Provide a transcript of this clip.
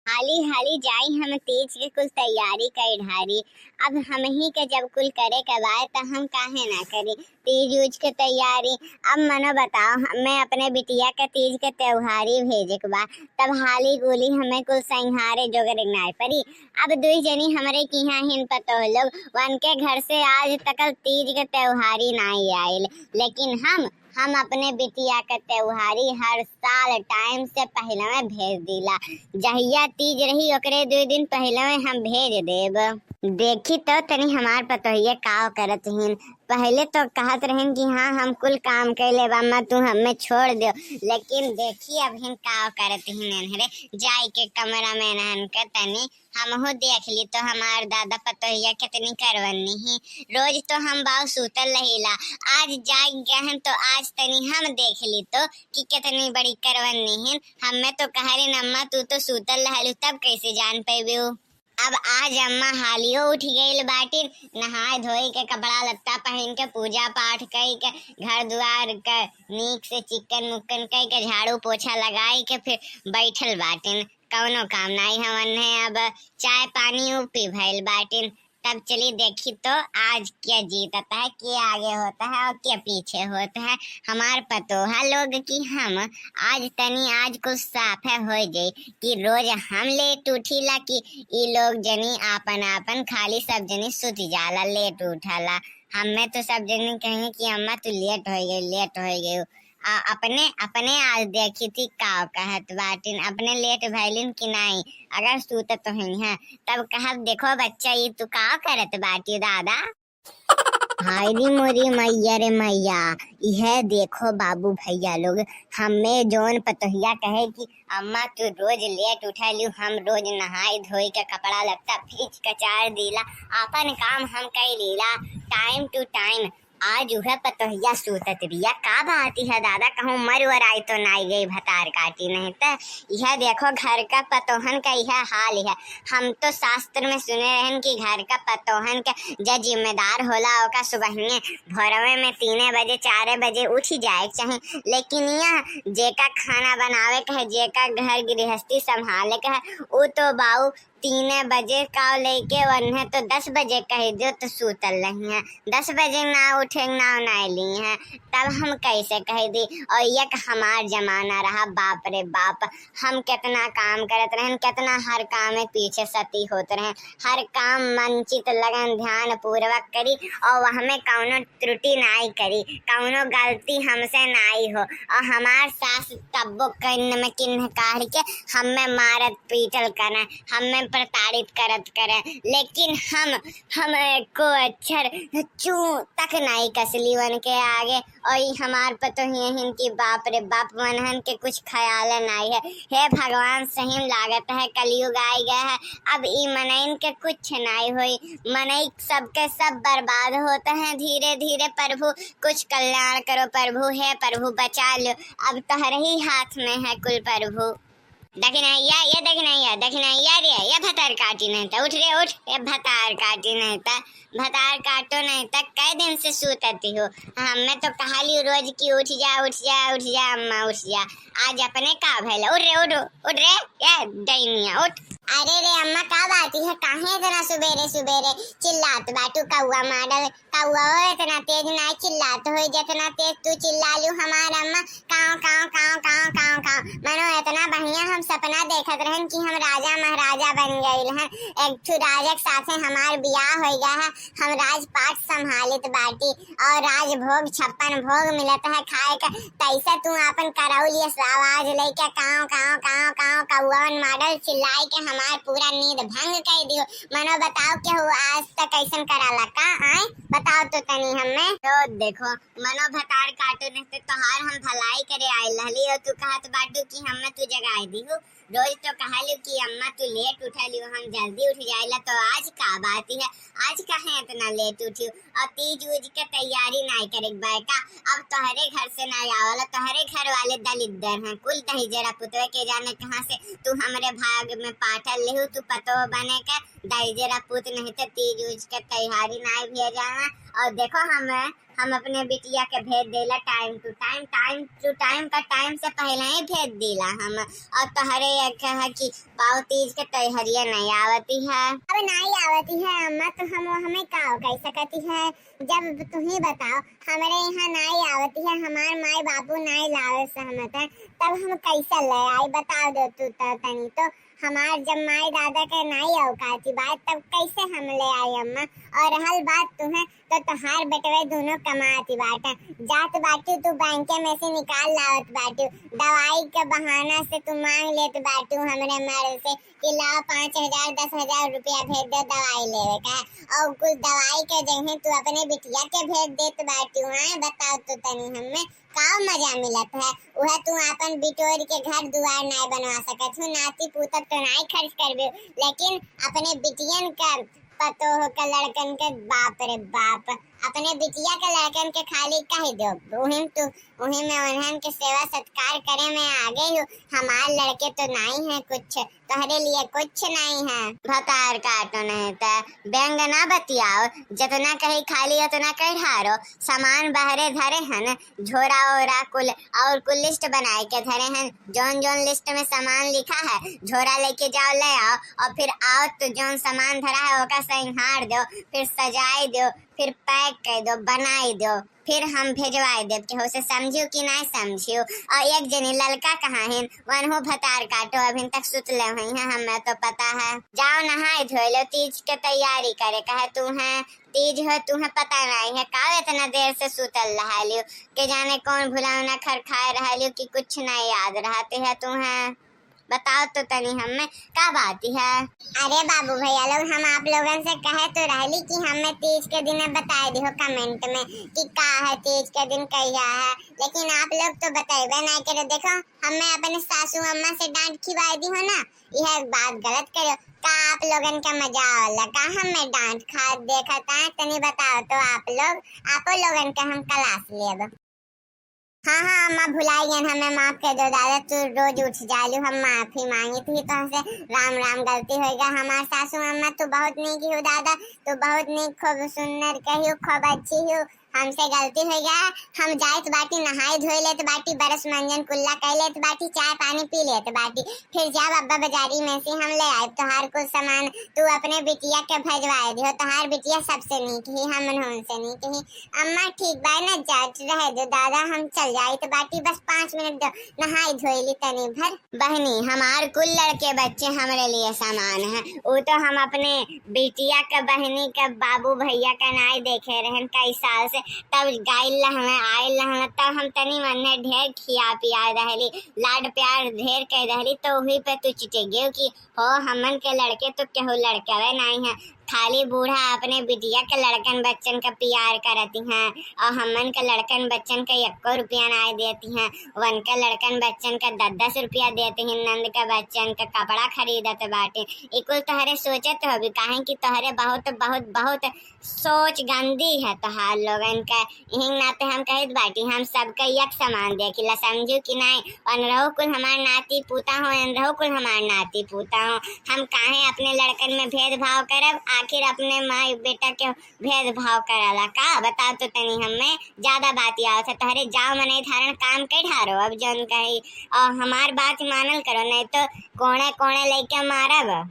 हाली हाली जाई हम तीज के कुल तैयारी कर ढारी। अब हम ही के जब कुल करे के बाद तो हम काहे ना करी तीज उज के तैयारी। अब मनो बताओ हमें अपने बिटिया के तीज के त्योहारी भेजे के बा, तब हाली गोली हमें कुल संहारे जोगर नाय परी। अब दुई जनी हमरे की यहाँ हिन पतो लोग वन के घर से आज तक तीज के त्योहारी नाई आयल, लेकिन हम अपने बिटिया के त्योहारी हर साल टाइम से पहले में भेज दिला। जहिया तीज रही ओकरे 2 दिन पहले में हम भेज देब। देखी तो तनी हमार पतोहिया का करत हिन। पहले तो कहत रहन कि हाँ हम कुल काम कर ले अम्मा तू हमें छोड़ दो, लेकिन देखी अब हिन का करत हिन। हरे जाई के कमरा में नहन के तनी हमहू देख ली तो हमार दादा पतोहिया कितनी करवनी ही। रोज तो हम बाव सूतल रहीला, आज जाग गहन तो आज तनी हम देख ली तो कि कितनी बड़ी करवनी हिन। हमें तो कहली अम्मा तू तो सूतल रहलू तब कैसे जान पेबू। अब आज अम्मा हालियो उठ गईल बाटी, नहाए धोई के कपड़ा लत्ता पहन के पूजा पाठ कई के घर द्वार के नीक से चिकन मुक्कन कई के झाड़ू पोछा लगाई के फिर बैठल बाटिन। कौनो काम नहीं हमन है। अब चाय पानी पी भइल बाटिन। तब चली देखी तो आज क्या जीतता है, क्या आगे होता है और क्या पीछे होता है। हमार पतोहा लोग की हम आज कुछ साफ है हो जाए कि रोज हम लेट उठीला कि ई लोग जनी आपन आपन खाली सब जनी सुत जाला लेट उठाला। हमें तो सब जनी कहेंगे कि अम्मा तू लेट हो गई। अपने अपने आज देखी थी का कहत बाटिन अपने लेट भैलिन कि नहीं। अगर सूत तो है तब कहत देखो बच्चा ये तू का करत बाटी दादा। हाय री मोरी मैया रे मैया, यह देखो बाबू भैया लोग हमें जोन पतोहिया कहे कि अम्मा तू रोज लेट उठा लियो, हम रोज नहाई धोई के कपड़ा लत्ता फीच कचार दिला, अपन काम हम कर लीला टाइम टू टाइम। आज वह पतोहिया सूतत बिया का बात है दादा, कहूँ मर वर आई तो नाई गई भतार काटी नहीं तो यह देखो घर का पतोहन का यह हाल है। हम तो शास्त्र में सुने रहन कि घर का पतोहन का जो जिम्मेदार होला ओका सुबह भोरवे में 3 बजे 4 बजे उठ जाए चाहे, लेकिन यह जेका खाना बनावे का है जेका घर गृहस्थी संभाले का है वो तो बाऊ 3 बजे का लेके वन्हे तो 10 बजे कह दो तो सूतल नहीं है। 10 बजे ना उठे ना ली है तब हम कैसे कह दी। और एक हमार जमाना रहा बाप रे बाप, हम कितना काम करत रहन, कितना हर काम में पीछे सती होते रहे, हर काम मनचित लगन ध्यान पूर्वक करी और वह में कौनो त्रुटि नाई करी, कौनो गलती हमसे नाई हो। और हमार सास तब्बो कन्न में किन्ह काढ़ के हमें मारत पीटल करे, हमें प्रताड़ित करत करे, लेकिन हम को अक्षर चू तक नहीं कसली वन के आगे। और हमार पतोहियन की बाप रे बाप मनहन के कुछ ख्याल नहीं है। हे भगवान सही लागत है कलयुग आई गया है, अब ई मनइन के कुछ नहीं हुई, मनई सबके सब बर्बाद होते हैं धीरे धीरे। प्रभु कुछ कल्याण करो प्रभु, हे प्रभु बचा लो, अब तोहरे ही हाथ में है कुल प्रभु। दखिनैया रे ये भतार काटी नहीं था, उठ रे उठ, ये भतार काटी नहीं था, भतार काटो नहीं था, कई दिन से सूतती हो। हमें तो कहाली रोज की उठ जा अम्मा उठ जा। आज अपने का भैला उठ रे ये दैनिया उठ। अरे रे अम्मा का बाती है, काहे इतना सुबेरे सुबेरे चिल्लात बाटू कौआ मॉडल। कौआ इतना तेज ना चिल्लात हो जितना तेज तू चिल्ला लू हमार अम्मा। काव काव काव काव काव काव मनो इतना बढ़िया हम सपना देखत रहन कि हम राजा महाराजा बन गइल हैं। एक ठो राजा के साथे हमार बियाह हो गया है, हम राजपाट संभालित बाटी और राजभोग 56 भोग मिलत है खाए का। तैसे तू अपन करौली आवाज लेके काव काव काव काव कौवन मॉडल चिल्लाई के हमार पूरा नींद भंग कर दियो। मनो बताओ के हो आज तक कैसन कराला का आए बताओ तो तनी हमें। तो देखो मनो भतार काटो ने तो तोहार हम भलाई करे आइल हली और तू कहत बाटू कि हमें तू जगाई दीहु। रोज तो कहलू कि अम्मा तू लेट उठलियो हम जल्दी उठ जाइला, तो आज का बात है, आज काहे इतना लेट उठियो। और तीज उज के तैयारी नहीं करे बायका, अब तोहरे घर से नहीं आवला, तोहरे घर वाले दलिद्दर हैं कुल दही जरा पुतवे के जाने कहाँ से तू हमरे भाग में पाठल लेहू, तू पतो बने के दही जरा पुत नहीं तो तीज उज के तैयारी नहीं भी जाना। और देखो हम अपने बिटिया के भेज देला टाइम टू टाइम का टाइम से पहले ही भेज दिला हम। और तोहरे कहा कि पाव तीज के तैयारियां नहीं आवती है। अब नहीं आवती है अम्मा तो हम हमें का कह सकती है, जब तुम ही बताओ हमारे यहाँ नहीं आवती है, हमारे माई बाबू नहीं लावे सहमत है, तब हम कैसे ले आई बताओ दो तू तो तनी तो। हमार जब माई दादा के नहीं औकाती बात तब कैसे हम ले आई अम्मा। और रहल बात तुम्हें तो तोहार बेटवे दोनों कमाती बाटा, जात बाटी तू बैंक में से निकाल लावत बाटू, दवाई के बहाना से तू मांग लेत बाटू हमरे मर्द से कि लाओ 5,000 10,000 रुपया भेज दो दवाई लेवे का, और कुछ दवाई के जगह तू अपने बिटिया के भेज देत बाटू। हाँ बताओ तो तनी हमें का मजा मिलत है। वह तू अपन बिटोर के घर दुआर नहीं बनवा सकत हूँ, नाती पुतक तो नहीं खर्च करबे, लेकिन अपने बिटियन का पतो हो का लड़कन के बाप रे बाप, अपने बिटिया के लड़कन के खाली कह दो उन्हें में उन्हन के सेवा सत्कार करे में आगे हूँ। हमारे लड़के तो नहीं है कुछ, तोहरे लिए कुछ नहीं है। भतार काटो नहीं था बैंग ना बतियाओ, जितना कहीं खाली उतना कहीं ढारो, सामान बहरे धरे हन झोरा ओरा कुल और कुल लिस्ट बनाए के धरे हैं, जोन जोन लिस्ट में सामान लिखा है झोरा लेके जाओ ले आओ, और फिर आओ तो जोन सामान धरा है ओका संहार दो, फिर सजाई दो, फिर पैक कर दो, बनाई दो, फिर हम भेजवाई देव कि उसे समझियो कि नहीं समझियो। और एक जनी ललका कहाँ है वन हो भतार काटो अभी तक सुतले हुई है, हमें तो पता है। जाओ नहाई धोई लो, तीज के तैयारी करे कहे तू है, तीज है तुम्हें पता नहीं है का इतना देर से सुतल रहा लियो, के जाने कौन भुलावना खर खाए रहा लियो कि कुछ नहीं याद रहते है तुम्हें। बताओ तो तनी हमें का बात है। अरे बाबू भैया लोग हम आप लोगन से कहे तो रहली कि हमें तीज के दिन बता दियो कमेंट में कि का है तीज के दिन कहिया है, लेकिन आप लोग तो बताइबे नहीं करे। देखो हमें अपने सासू अम्मा से डांट खिवाई दी हो ना, यह बात गलत करो का आप लोगन का मजा वाला का हमें डांट खा देखा था तनी बताओ तो आप लोगन का हम क्लास लेब। हाँ अम्मा भुलाई गए, हमें माफ कर दो दादा, तू रोज उठ जालू, हम माफी मांगी थी तो हमसे राम राम गलती होगा। हमारे सासू अम्मा तू बहुत नीक हो दादा, तू बहुत नीक खूब सुंदर कही खूब अच्छी हो, हमसे गलती हो गया। हम जाइत बाटी नहाई धोई लेत बाटी, बरस मंजन कुल्ला कर लेत बाटी, चाय पानी पी लेत बाटी, फिर जब अब्बा बाजारी में से हम ले आए तोहार कुछ सामान तू अपने बिटिया के भेजवाए दियो, तोहार बिटिया सबसे नीक ही हम से नीक ही। अम्मा ठीक बा ना जाट रहे दो दादा, हम चल जाइत बाटी, बस 5 मिनट दो, नहाई धोई ली तनी भर। बहनी हमार कुल लड़के बच्चे हमारे लिए सामान है, वो तो हम अपने बिटिया का बहनी का बाबू भैया का नाई देखे रहन कई साल से, तब गाइल हमें आयल हमें, तब हम तनी मन्ने ढेर खिया पिया रहली, लाड प्यार ढेर कर रहली, तो वही पे तू चिटे गयो कि हो हमन के लड़के तो केहू लड़के नहीं है, खाली बूढ़ा अपने बिटिया के लड़कन बच्चन का प्यार करती हैं, और हमन के लड़कन बच्चन का 1 रुपया नहीं देती हैं, वन के लड़कन बच्चन का 10-10 रुपया देते हैं, नंद के बच्चन का कपड़ा खरीदत बाटे। इकुल तोहरे सोचत हो भी काहे कि तोहरे बहुत बहुत बहुत सोच गंदी है तोहार लोगन का, यही नाते हम कहत बाटी हम सबका एक समान देखिला, समझू कि नहीं, अनरहो कुल हमार नाती पूता हो, अनरहो कुल हमार नाती पूता हो, हम काहे अपने लड़कन में भेदभाव करब, आखिर अपने माँ बेटा के भेदभाव कराला का बताओ तो तनी हमें ज्यादा बात आओ से तोहरे जाओ मने धारण काम के ढारो, अब जौन कही और हमार बात मानल करो नहीं तो कोने कोने लेके मारब।